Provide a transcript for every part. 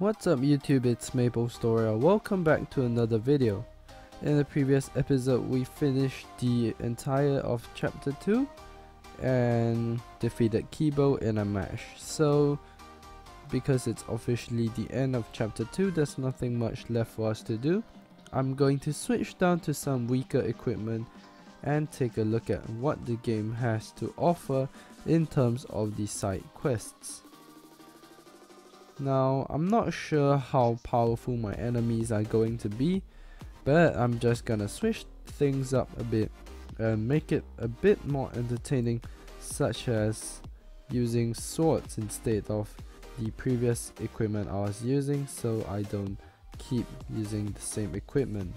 What's up YouTube, it's Maple Story. Welcome back to another video. In the previous episode we finished the entire of chapter 2 and defeated Kibo in a match. So because it's officially the end of chapter 2, there's nothing much left for us to do. I'm going to switch down to some weaker equipment and take a look at what the game has to offer in terms of the side quests. Now, I'm not sure how powerful my enemies are going to be, but I'm just gonna switch things up a bit and make it a bit more entertaining, such as using swords instead of the previous equipment I was using, so I don't keep using the same equipment.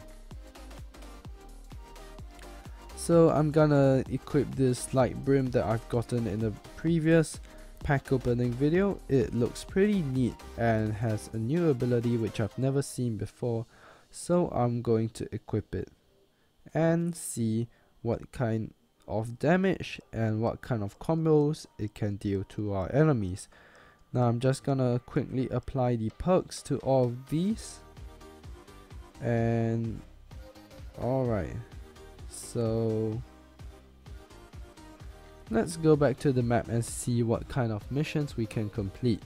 So I'm gonna equip this light brim that I've gotten in the previous pack opening video. It looks pretty neat and has a new ability which I've never seen before, so I'm going to equip it and see what kind of damage and what kind of combos it can deal to our enemies. Now I'm just gonna quickly apply the perks to all of these, and alright, so let's go back to the map and see what kind of missions we can complete.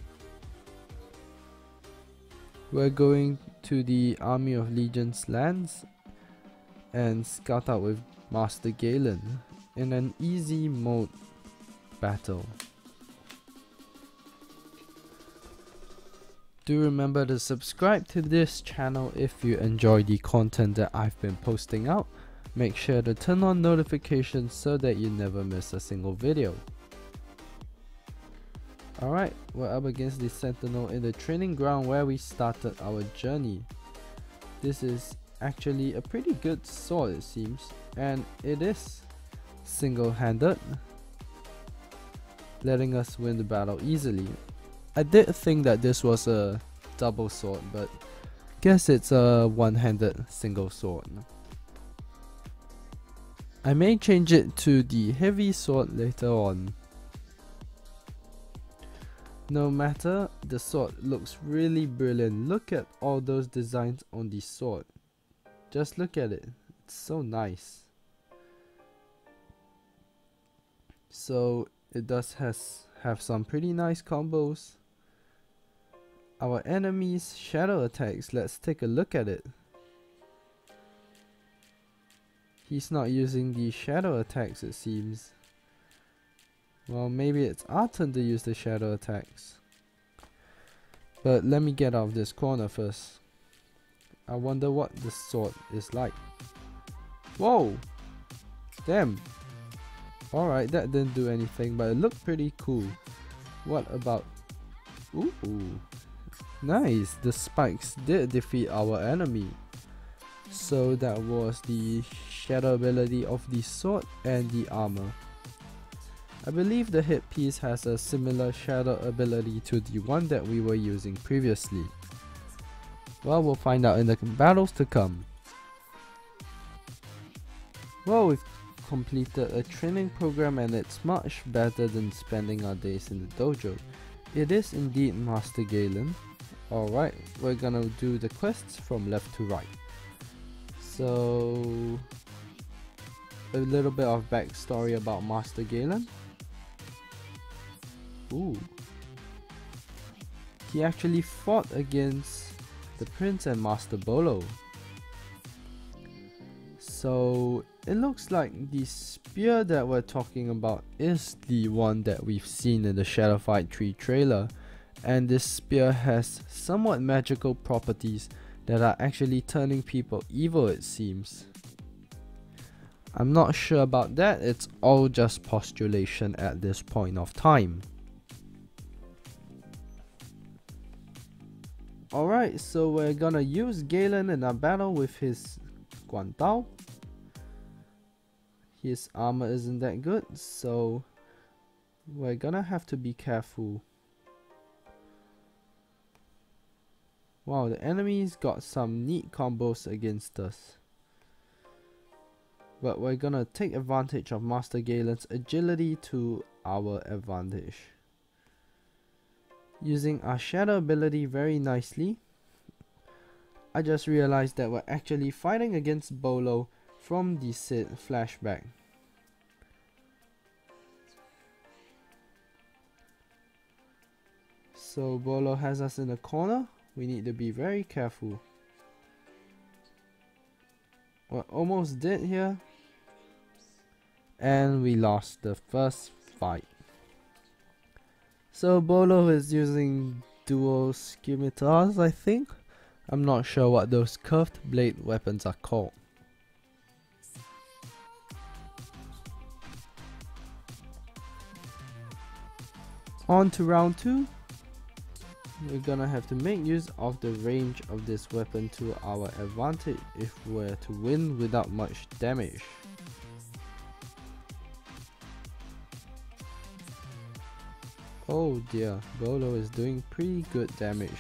We're going to the Army of Legion's lands and scout out with Master Galen in an easy mode battle. Do remember to subscribe to this channel if you enjoy the content that I've been posting out. Make sure to turn on notifications so that you never miss a single video. Alright, we're up against the Sentinel in the training ground where we started our journey. This is actually a pretty good sword, it seems, and it is single-handed, letting us win the battle easily. I did think that this was a double sword, but guess it's a one-handed single sword. I may change it to the heavy sword later on. No matter, the sword looks really brilliant. Look at all those designs on the sword. Just look at it. It's so nice. So it does have some pretty nice combos. Our enemy's shadow attacks, let's take a look at it. He's not using the shadow attacks, it seems. Well, maybe it's our turn to use the shadow attacks. But let me get out of this corner first. I wonder what the sword is like. Whoa! Damn! Alright, that didn't do anything, but it looked pretty cool. What about... Ooh! Nice! The spikes did defeat our enemy. So that was the shadow ability of the sword and the armor. I believe the hit piece has a similar shadow ability to the one that we were using previously. Well, we'll find out in the battles to come. Well, we've completed a training program and it's much better than spending our days in the dojo. It is indeed Master Galen. Alright, we're gonna do the quests from left to right. So, a little bit of backstory about Master Galen. Ooh. He actually fought against the Prince and Master Bolo. So, it looks like the spear that we're talking about is the one that we've seen in the Shadow Fight 3 trailer. And this spear has somewhat magical properties that are actually turning people evil, it seems. I'm not sure about that, it's all just postulation at this point of time. Alright, so we're gonna use Galen in our battle with his Guantao. His armor isn't that good, so we're gonna have to be careful. Wow, the enemies got some neat combos against us. But we're gonna take advantage of Master Galen's agility to our advantage. Using our shadow ability very nicely, I just realized that we're actually fighting against Bolo from the Sid flashback. So Bolo has us in a corner, we need to be very careful. We're almost dead here. And we lost the first fight. So Bolo is using dual scimitars, I think. I'm not sure what those curved blade weapons are called. On to round 2. We're gonna have to make use of the range of this weapon to our advantage if we're to win without much damage. Oh dear, Bolo is doing pretty good damage.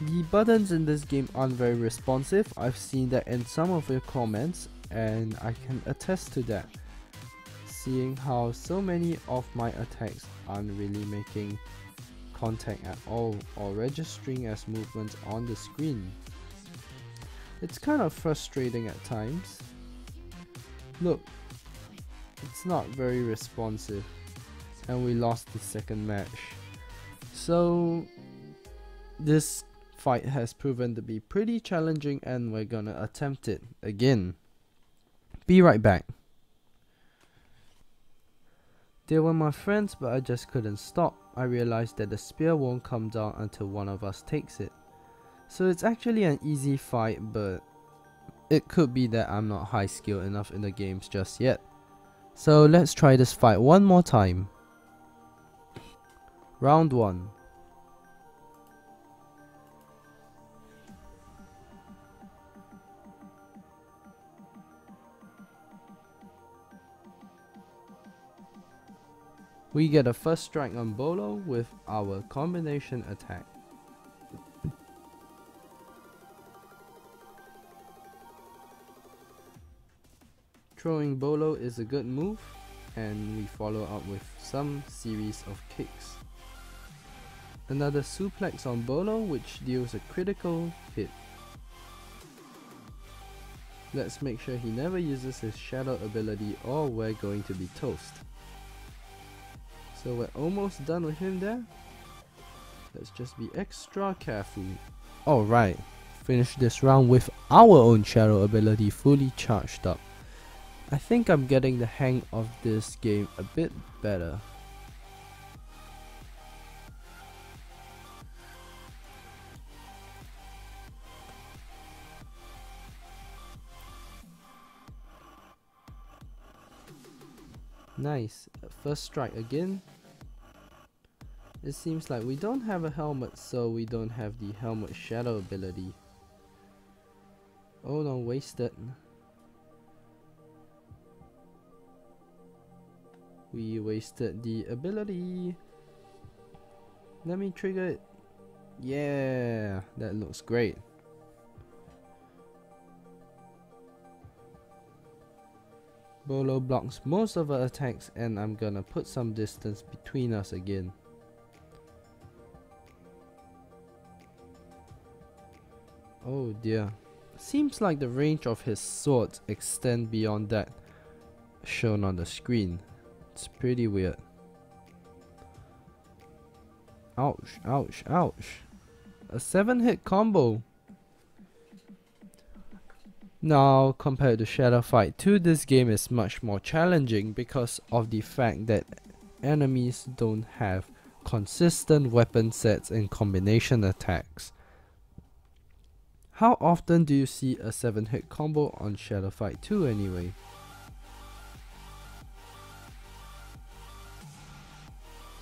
The buttons in this game aren't very responsive. I've seen that in some of your comments and I can attest to that, seeing how so many of my attacks aren't really making contact at all or registering as movements on the screen. It's kind of frustrating at times. Look, it's not very responsive and we lost the second match. So this fight has proven to be pretty challenging and we're gonna attempt it again. Be right back. They were my friends, but I just couldn't stop. I realized that the spear won't come down until one of us takes it. So it's actually an easy fight, but it could be that I'm not high skilled enough in the games just yet. So let's try this fight one more time. Round 1. We get a first strike on Bolo with our combination attack. Throwing Bolo is a good move, and we follow up with some series of kicks. Another suplex on Bolo, which deals a critical hit. Let's make sure he never uses his shadow ability or we're going to be toast. So we're almost done with him there. Let's just be extra careful. Alright, finish this round with our own shadow ability fully charged up. I think I'm getting the hang of this game a bit better. Nice, first strike again. It seems like we don't have a helmet, so we don't have the helmet shadow ability. Oh no, wasted. We wasted the ability. Let me trigger it. Yeah, that looks great. Bolo blocks most of our attacks and I'm gonna put some distance between us again. Oh dear. Seems like the range of his swords extend beyond that shown on the screen. It's pretty weird. Ouch, ouch, ouch. A 7-hit combo. Now, compared to Shadow Fight 2, this game is much more challenging because of the fact that enemies don't have consistent weapon sets and combination attacks. How often do you see a 7-hit combo on Shadow Fight 2 anyway?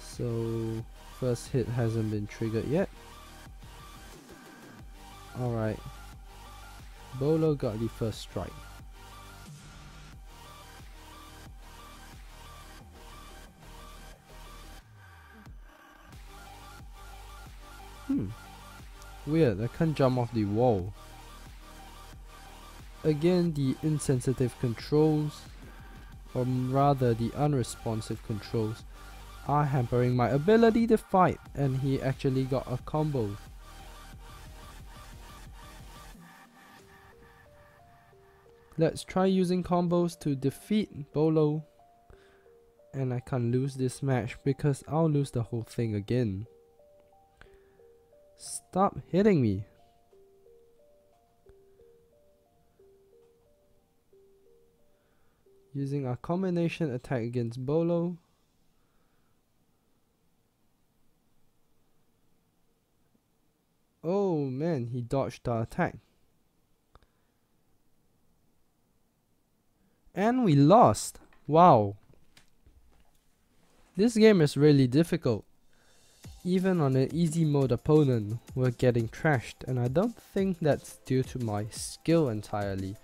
So, first hit hasn't been triggered yet. Alright. Bolo got the first strike. Weird, I can't jump off the wall. again, the insensitive controls, or rather the unresponsive controls, are hampering my ability to fight, and he actually got a combo. Let's try using combos to defeat Bolo. And I can't lose this match because I'll lose the whole thing again. Stop hitting me. Using a combination attack against Bolo. Oh man, he dodged the attack. And we lost. Wow. This game is really difficult. Even on an easy mode opponent, we're getting trashed, and I don't think that's due to my skill entirely,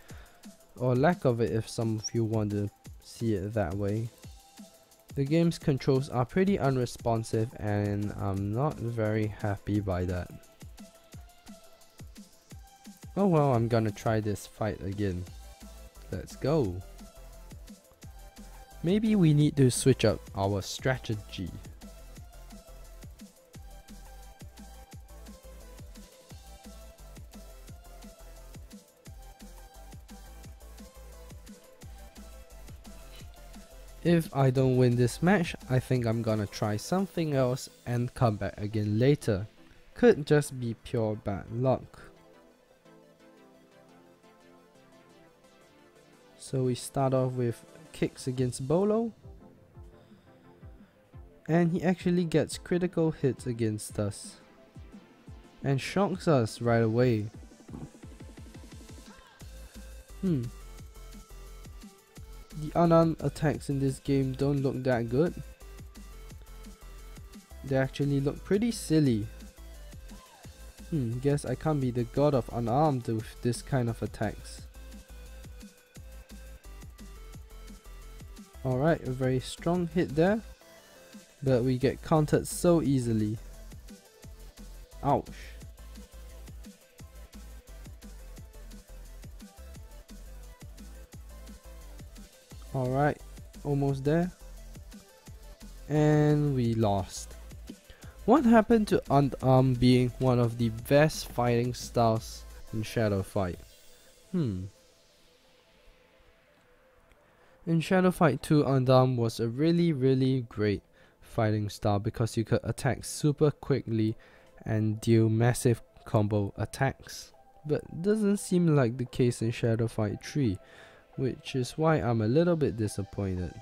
or lack of it if some of you want to see it that way. The game's controls are pretty unresponsive, and I'm not very happy by that. Oh well, I'm gonna try this fight again. Let's go. Maybe we need to switch up our strategy. If I don't win this match, I think I'm gonna try something else and come back again later. Could just be pure bad luck. So we start off with kicks against Bolo. And he actually gets critical hits against us. And shocks us right away. The unarmed attacks in this game don't look that good. They actually look pretty silly. Guess I can't be the god of unarmed with this kind of attacks. Alright, a very strong hit there. But we get countered so easily. Ouch. Alright, almost there. And we lost. What happened to unarmed being one of the best fighting styles in Shadow Fight? In Shadow Fight 2, unarmed was a really great fighting style because you could attack super quickly and deal massive combo attacks. But doesn't seem like the case in Shadow Fight 3. Which is why I'm a little bit disappointed.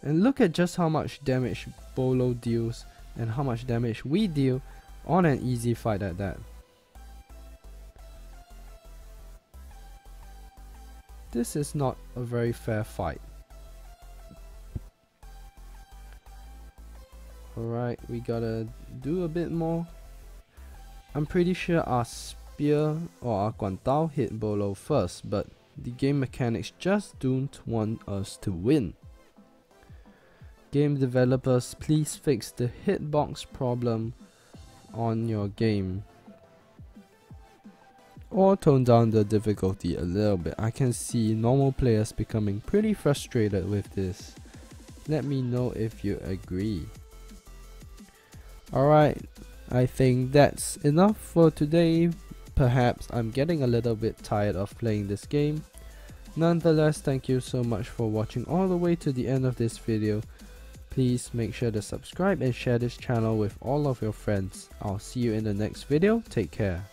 And look at just how much damage Bolo deals and how much damage we deal on an easy fight at that. This is not a very fair fight. Alright, we gotta do a bit more. I'm pretty sure our spear or our Guantao hit Bolo first, but the game mechanics just don't want us to win. Game developers, please fix the hitbox problem on your game. Or tone down the difficulty a little bit. I can see normal players becoming pretty frustrated with this. Let me know if you agree. Alright, I think that's enough for today. Perhaps I'm getting a little bit tired of playing this game. Nonetheless, thank you so much for watching all the way to the end of this video. Please make sure to subscribe and share this channel with all of your friends. I'll see you in the next video. Take care.